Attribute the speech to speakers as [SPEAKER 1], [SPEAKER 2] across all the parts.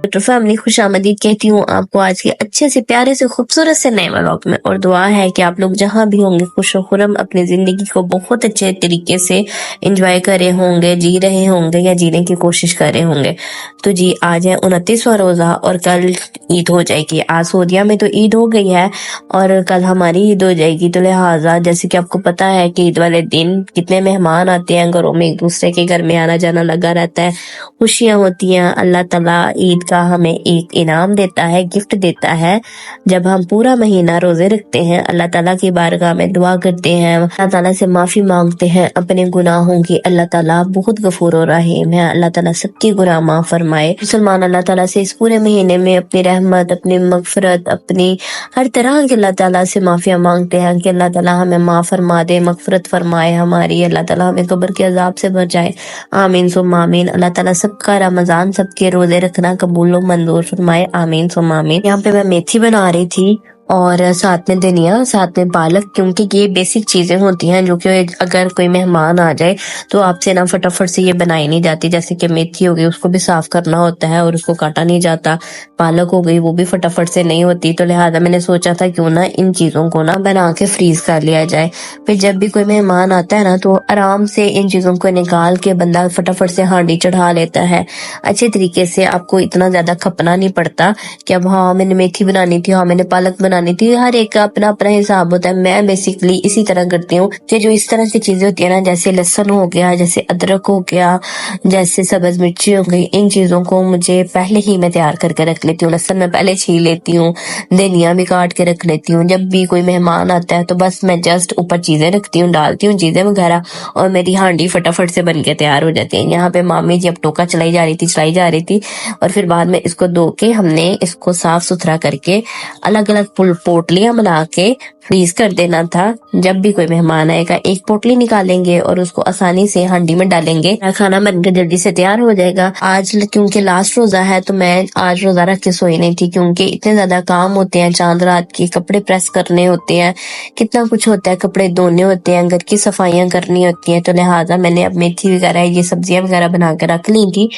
[SPEAKER 1] Doctor family खुश आमदीद कहती हूँ आपको आज के अच्छे से प्यारे से खूबसूरत से नए व्लॉग में। और दुआ है कि आप लोग जहाँ भी होंगे खुश खुरम अपनी जिंदगी को बहुत अच्छे तरीके से एंजॉय कर रहे होंगे, जी रहे होंगे या जीने की कोशिश कर रहे होंगे। तो जी आज है 29वां रोजा और कल ईद हो जाएगी। आज सऊदीया में तो ईद हो गई है और कल हमारी ईद हो जाएगी। तो लिहाजा जैसे कि आपको पता है कि ईद वाले दिन कितने मेहमान आते हैं घरों में, एक दूसरे के घर में आना जाना लगा रहता है, खुशियां होती हैं। अल्लाह ताला ईद का हमें एक इनाम देता है, गिफ्ट देता है। जब हम पूरा महीना रोजे रखते हैं, अल्लाह ताला की बारगाह में दुआ करते हैं, अल्लाह ताला से माफी मांगते हैं अपने गुनाहों की। अल्लाह ताला बहुत गफूर और रहीम है, अल्लाह ताला सबकी गुनाह माफ फरमाए। मुसलमान अल्लाह ताला से इस पूरे महीने में अपनी रहमत, अपनी मगफरत, अपनी हर तरह के अल्लाह ताला से माफिया मांगते हैं कि अल्लाह ताला हमें माफ फरमा दे, मगफरत फरमाए हमारी। अल्लाह ताला हमें कब्र के अजाब से बचाए, आमीन सुम्मा आमीन। अल्लाह ताला सबका रमजान, सबके रोजे रखना कबूल मंजूर फरमाए, आमीन सुम्मा आमीन। यहाँ पे मैं मेथी बना रही थी और साथ में धनिया, साथ में पालक, क्योंकि ये बेसिक चीजें होती हैं जो कि अगर कोई मेहमान आ जाए तो आपसे ना फटाफट से ये बनाई नहीं जाती। जैसे कि मेथी हो गई, उसको भी साफ करना होता है और उसको काटा नहीं जाता। पालक हो गई, वो भी फटाफट से नहीं होती। तो लिहाजा मैंने सोचा था क्यों ना इन चीजों को ना बना के फ्रीज कर लिया जाए, फिर जब भी कोई मेहमान आता है ना तो आराम से इन चीजों को निकाल के बंदा फटाफट से हांडी चढ़ा लेता है अच्छे तरीके से। आपको इतना ज्यादा खपना नहीं पड़ता कि अब हाँ मैंने मेथी बनानी थी, हाँ मैंने पालक बनानी थी। हर एक का अपना अपना हिसाब होता है। मैं बेसिकली इसी तरह करती हूँ कि जो इस तरह की चीजें होती है ना, जैसे लहसुन हो गया, जैसे अदरक हो गया, जैसे सब्ज मिर्ची हो गई, इन चीजों को मुझे पहले ही मैं तैयार करके रख लेती हूँ। लहसुन मैं पहले छील लेती हूँ, धनिया भी काट के रख लेती हूँ। जब भी कोई मेहमान आता है तो बस मैं जस्ट ऊपर चीजें रखती हूँ, डालती हूँ चीजें वगैरह, और मेरी हांडी फटाफट से बन के तैयार हो जाती है। यहाँ पे मामी जी अब टोका चलाई जा रही थी और फिर बाद में इसको धो के हमने इसको साफ सुथरा करके अलग अलग पोटलियां बना के फ्रीज कर देना था। जब भी कोई मेहमान आएगा एक पोटली निकालेंगे और उसको आसानी से हांडी में डालेंगे, खाना बनकर जल्दी से तैयार हो जाएगा। आज क्योंकि लास्ट रोजा है तो मैं आज रोजा रख के सोई नहीं थी, क्योंकि इतने ज्यादा काम होते हैं, चांद रात के कपड़े प्रेस करने होते हैं, कितना कुछ होता है, कपड़े धोने होते हैं, घर की सफाइयां करनी होती हैं। तो लिहाजा मैंने अब मेथी वगैरह ये सब्जियां वगैरह बना के रख ली थी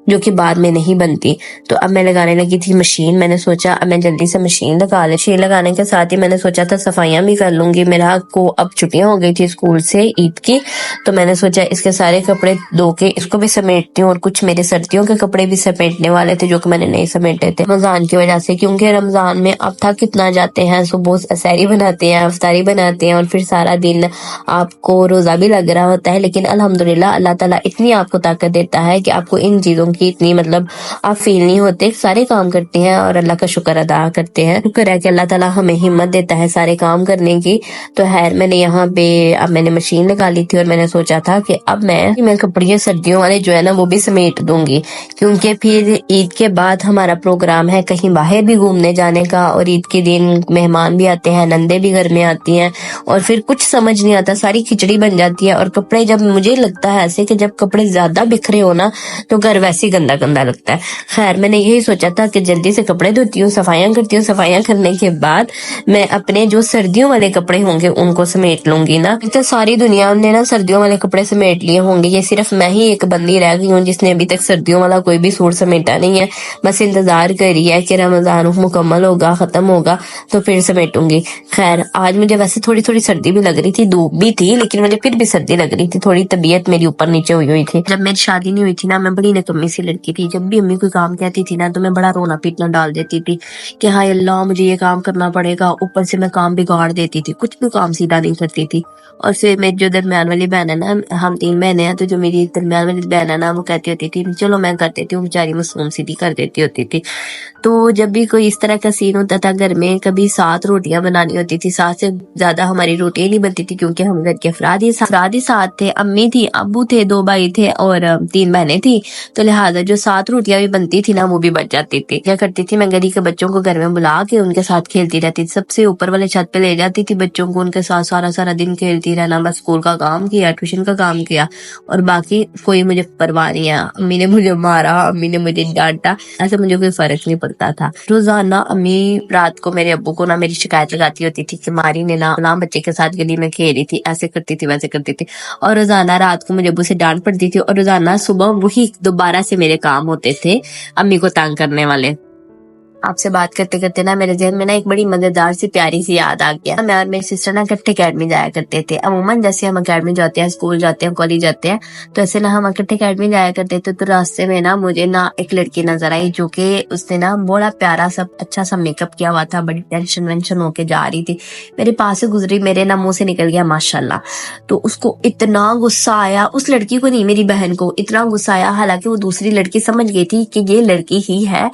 [SPEAKER 1] जो कि बाद में नहीं बनती। तो अब मैं लगाने लगी थी मशीन। मैंने सोचा अब मैं जल्दी से मशीन लगा ले। मशीन लगाने के साथ ही मैंने सोचा था सफाइयां भी कर लूंगी। मेरा को अब छुट्टियां हो गई थी स्कूल से ईद की, तो मैंने सोचा इसके सारे कपड़े धो के इसको भी समेटती हूँ। और कुछ मेरे सर्दियों के कपड़े भी समेटने वाले थे जो कि मैंने नहीं समेटे थे रमजान की वजह से, क्योंकि रमजान में अब थक कितना जाते हैं, सुबह सहरी बनाते हैं, अफ्तारी बनाते हैं और फिर सारा दिन आपको रोजा भी लग रहा होता है। लेकिन अल्हम्दुलिल्लाह अल्लाह ताला इतनी आपको ताकत देता है कि आपको इन चीजों की इतनी मतलब आप फील नहीं होते, सारे काम करते हैं और अल्लाह का शुक्र अदा करते हैं। शुक्र है कि अल्लाह ताला हमें हिम्मत देता है सारे काम करने की। तो खैर मैंने यहाँ पे अब मैंने मशीन लगा ली थी और मैंने सोचा था कि अब मैं कपड़े सर्दियों वाले जो है ना वो भी समेट दूंगी, क्योंकि फिर ईद के बाद हमारा प्रोग्राम है कहीं बाहर भी घूमने जाने का। और ईद के दिन मेहमान भी आते हैं, नंदे भी घर में आती हैं और फिर कुछ समझ नहीं आता, सारी खिचड़ी बन जाती है। और कपड़े जब मुझे लगता है ऐसे कि जब कपड़े ज्यादा बिखरे हो ना तो घर वैसे गंदा गंदा लगता है। खैर मैंने यही सोचा था कि जल्दी से कपड़े धोती हूँ, सफाइयां करती हूँ, सफाइयां करने के बाद मैं अपने जो सर्दियों वाले कपड़े होंगे उनको समेट लूंगी ना। तो सारी दुनिया ने ना सर्दियों वाले कपड़े समेट लिए होंगे, ये सिर्फ मैं ही एक बंदी रह गई हूँ जिसने अभी तक सर्दियों वाला कोई भी सूट समेटा नहीं है। बस इंतजार कर रही है कि रमजान मुकम्मल होगा, खत्म होगा तो फिर समेटूंगी। खैर आज मुझे वैसे थोड़ी थोड़ी सर्दी भी लग रही थी, धूप भी थी, लेकिन मुझे फिर भी सर्दी लग रही थी, थोड़ी तबीयत मेरी ऊपर नीचे हुई थी। जब मेरी शादी नहीं हुई थी ना, मैं बड़ी नकम्मी सी लड़की थी। जब भी अम्मी कोई काम कहती थी ना तो मैं बड़ा रोना पीटना डाल देती थी कि हाय अल्लाह मुझे ये काम करना पड़ेगा। ऊपर से मैं काम बिगाड़ देती थी, कुछ भी काम सीधा नहीं करती थी। और फिर मेरी जो दरमियान वाली बहन है ना, हम 3 बहनें हैं, तो जो मेरी दरमियान वाली बहन है ना वो कहती होती थी चलो मैं कर देती हूँ, बेचारी मासूम सीधी कर देती होती थी। तो जब भी कोई इस तरह का सीन होता था घर में, कभी 7 रोटियां बनानी होती थी, 7 से ज्यादा हमारी रोटियां नहीं बनती थी, क्योंकि हम घर के अफराद ही 7 थे, अम्मी थी, अब्बू थे, 2 भाई थे और 3 बहनें थी। तो लिहाजा जो 7 रोटियां भी बनती थी ना वो भी बच जाती थी। क्या करती थी मैं गली के बच्चों को घर में बुला के उनके साथ खेलती रहती थी, सबसे ऊपर वाले छत पे ले जाती थी बच्चों को, उनके साथ सारा सारा दिन खेलती रहना, बस स्कूल का काम किया, ट्यूशन का काम किया और बाकी कोई मुझे परवाह नहीं है। अम्मी ने मुझे मारा, अम्मी ने मुझे डांटा, ऐसे मुझे कोई फर्क नहीं पड़ता था। रोजाना अम्मी रात को मेरे अब्बू को ना मेरी शिकायत लगाती होती थी कि मारी ने ना फलां बच्चे के साथ गली में खेल रही थी, ऐसे करती थी वैसे करती थी, और रोजाना रात को मुझे अब्बू से डांट पड़ती थी और रोजाना सुबह वही दोबारा से मेरे काम होते थे अम्मी को तंग करने वाले। आपसे बात करते करते ना मेरे जहन में ना एक बड़ी मजेदार सी प्यारी सी याद आ गया। मैं और मेरी सिस्टर ना इकट्ठे अकेडमी जाया करते थे। अमूमन जैसे हम अकेडमी जाते हैं, स्कूल जाते हैं, कॉलेज जाते हैं, तो ऐसे ना हम इकट्ठे अकेडमी जाया करते थे। तो रास्ते में ना मुझे ना एक लड़की नजर आई जो कि उसने ना बड़ा प्यारा सा अच्छा सा मेकअप किया हुआ था, बड़ी टेंशन वेंशन होके जा रही थी, मेरे पास से गुजरी, मेरे ना मुंह से निकल गया माशाल्लाह। तो उसको इतना गुस्सा आया, उस लड़की को नहीं मेरी बहन को इतना गुस्सा आया, हालांकि वो दूसरी लड़की समझ गई थी कि ये लड़की ही है,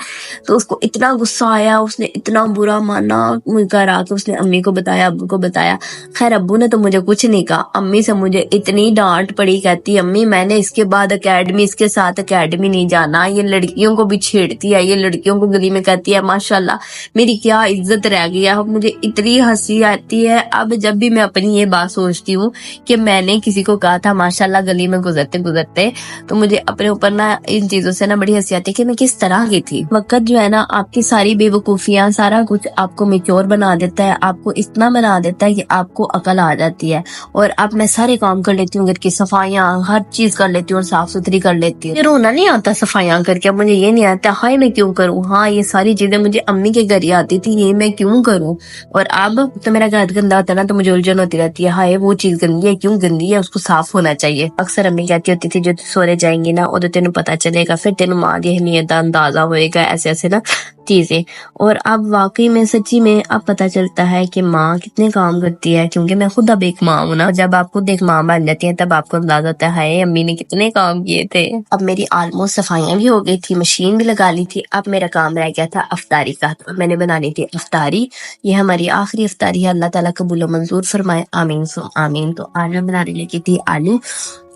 [SPEAKER 1] तो उसको इतना गुस्सा आया, उसने इतना बुरा माना, घर आके उसने अम्मी को बताया, अब्बू को बताया। खैर अब्बू ने तो मुझे कुछ नहीं कहा, अम्मी से मुझे इतनी डांट पड़ी, कहती अम्मी मैंने इसके बाद अकेडमी, इसके साथ अकेडमी नहीं जाना, ये लड़कियों को भी छेड़ती है, ये लड़कियों को गली में कहती है माशाल्लाह, मेरी क्या इज्जत रह गई है। मुझे इतनी हंसी आती है अब जब भी मैं अपनी ये बात सोचती हूँ कि मैंने किसी को कहा था माशाल्लाह गली में गुजरते गुजरते, तो मुझे अपने ऊपर ना इन चीजों से ना बड़ी हंसी आती है कि मैं किस तरह की थी। वक्त जो है ना आपकी सारी बेवकूफियां, सारा कुछ आपको मेच्योर बना देता है, आपको इतना बना देता है कि आपको अकल आ जाती है। और अब मैं सारे काम कर लेती हूँ, घर की सफाइयां हर चीज कर लेती हूँ और साफ सुथरी कर लेती हूँ। रोना नहीं आता सफाइयां करके, अब मुझे ये नहीं आता हाय मैं क्यों करूँ, हाँ ये सारी चीजें मुझे अम्मी के घर ही आती थी, ये मैं क्यों करूँ। और अब तो मेरा घर गंदा होता है ना, तो मुझे उलझन होती रहती है, हाय वो चीज गंदी है, क्यों गंदी है, उसको साफ होना चाहिए। अक्सर अम्मी कहती होती थी जो सोने जाएंगी ना उधर तेन पता चलेगा, फिर तेन मां की अहमियत का अंदाजा होएगा, ऐसे ऐसे ना चीजें। और अब वाकई में सच्ची में अब पता चलता है कि माँ कितने काम करती है, क्योंकि मैं खुद अब एक माँ हूँ ना। जब आप खुद एक माँ बन जाती है तब आपको अंदाजा होता है अम्मी ने कितने काम किए थे। अब मेरी ऑलमोस्ट सफाइयां भी हो गई थी, मशीन भी लगा ली थी, अब मेरा काम रह गया था अफ्तारी का। तो मैंने बनानी थी अफ्तारी, ये हमारी आखिरी अफ्तारी है, अल्लाह ताला कबूल मंजूर फरमाए, आमीन सो आमीन। तो आज मैं बनाने लगी थी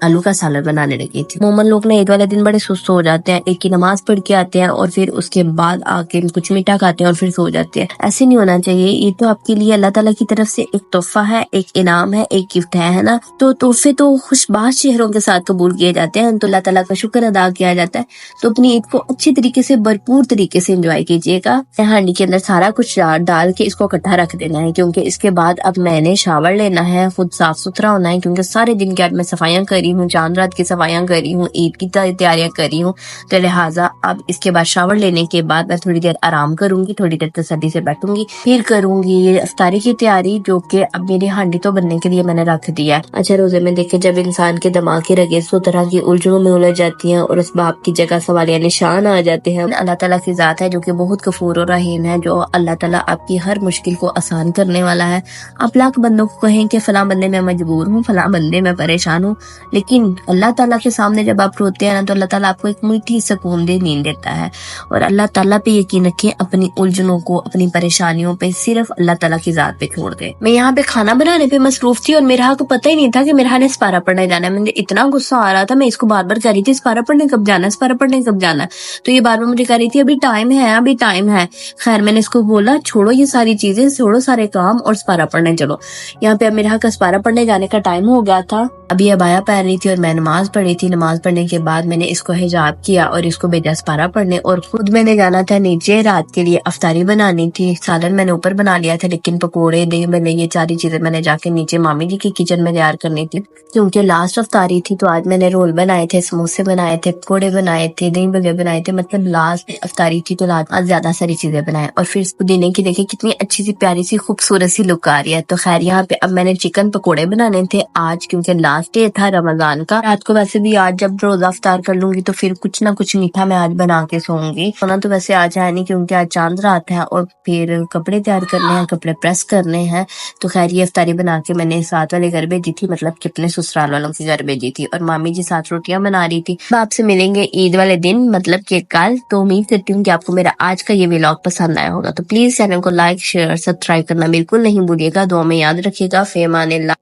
[SPEAKER 1] आलू का सालन बनाने लगी थी। मोमन लोग ना ईद वाले दिन बड़े सुस्त हो जाते हैं, एक की नमाज पढ़ के आते हैं और फिर उसके बाद आके कुछ मीठा खाते हैं और फिर सो जाते हैं। ऐसे नहीं होना चाहिए, ये तो आपके लिए अल्लाह ताला की तरफ से एक तोहफा है, एक इनाम है, एक गिफ्ट है ना। तो तोहफे तो खुशबाश चेहरों के साथ कबूल किए जाते हैं, तो अल्लाह ताला का शुक्र अदा किया जाता है। तो अपनी ईद को अच्छी तरीके से भरपूर तरीके से एंजॉय कीजिएगा। हांडी के अंदर सारा कुछ डाल के इसको इकट्ठा रख देना है, क्योंकि इसके बाद अब मैंने शावर लेना है, खुद साफ सुथरा होना है, क्योंकि सारे दिन के बाद मैं सफाइयां करी हूँ, चांद रात की सफाइयां करी हूँ, ईद की तैयारियां करी हूँ, तो लिहाजा अब इसके बाद शावर लेने के बाद मैं थोड़ी देर आराम करूंगी, थोड़ी देर तसल्ली से बैठूंगी, फिर करूंगी ये अफ्तारी की तैयारी, जो कि अब मेरी हांडी तो बनने के लिए मैंने रख दिया है। अच्छा रोजे में देखे जब इंसान के दिमाग की रगे सो तरह की उलझनों में उलझ जाती हैं और उस बाप की जगह सवालिया निशान आ जाते हैं। अल्लाह ताला की जात है जो कि बहुत गफूर और रहीम है, जो अल्लाह ताला आपकी हर मुश्किल को आसान करने वाला है। आप लाख बंदों को कहें कि फलां बंदे मैं मजबूर हूँ, फलां बंदे मैं परेशान हूँ, लेकिन अल्लाह ताला के सामने जब आप रोते हैं ना तो अल्लाह ताला आपको एक मीठी सुकून दे नींद देता है। और अल्लाह ताला पे यकीन रखें, अपनी उलझनों को, अपनी परेशानियों पे सिर्फ अल्लाह ताला की जात पे छोड़ दे। मैं यहाँ पे खाना बनाने पे मसरूफ थी और मेरा को पता ही नहीं था कि मेरा ने स्पारा पढ़ने जाना है। मुझे इतना गुस्सा आ रहा था, मैं इसको बार बार कह रही थी स्पारा पढ़ने कब जाना है, स्पारा पढ़ने कब जाना है, तो ये बार बार मुझे कह रही थी अभी टाइम है, अभी टाइम है। खैर मैंने इसको बोला छोड़ो ये सारी चीजें, छोड़ो सारे काम और स्पारा पढ़ने चलो। यहाँ पे अब मेरा का स्पारा पढ़ने जाने का टाइम हो गया था। अभी अबाया पहन रही थी और मैं नमाज पढ़ी थी। नमाज पढ़ने के बाद मैंने इसको हिजाब किया और इसको भेजा स्पारा पढ़ने, और खुद मैंने जाना था नीचे, रात के लिए अफ्तारी बनानी थी। सालन मैंने ऊपर बना लिया था, लेकिन पकोड़े दही बने, ये सारी चीजें मैंने जाके नीचे मामी जी की किचन में तैयार करनी थी, क्योंकि लास्ट अफ्तारी थी। तो आज मैंने रोल बनाए थे, समोसे बनाए थे, पकोड़े बनाए थे, दही बगे बनाए थे, मतलब लास्ट अफ्तारी थी तो आज ज्यादा सारी चीजें बनाए। और फिर पुदीने की देखिए कितनी अच्छी सी प्यारी सी खूबसूरत सी लुक आ रही है। तो खैर यहाँ पे अब मैंने चिकन पकोड़े बनाने थे आज, क्योंकि लास्ट डे था रमजान का। रात को वैसे भी आज जब रोजा अफ्तार कर लूंगी तो फिर कुछ ना कुछ मीठा मैं आज बना के सोऊंगी। सोना तो वैसे आज है नहीं, क्योंकि आज चांद रात है और फिर कपड़े तैयार करने हैं, कपड़े प्रेस करने हैं। तो खैर ये अफ्तारी बना के मैंने साथ वाले घर भेजी थी, मतलब कि अपने ससुराल वालों के घर भेजी थी, और मामी जी साथ रोटियां बना रही थी। आपसे मिलेंगे ईद वाले दिन, मतलब कि कल। तो उम्मीद करती हूँ कि आपको मेरा आज का ये व्लॉग पसंद आया होगा। तो प्लीज चैनल को लाइक शेयर सब्सक्राइब करना बिल्कुल नहीं भूलिएगा। दुआ में याद रखिएगा। फ़ी अमानिल्लाह।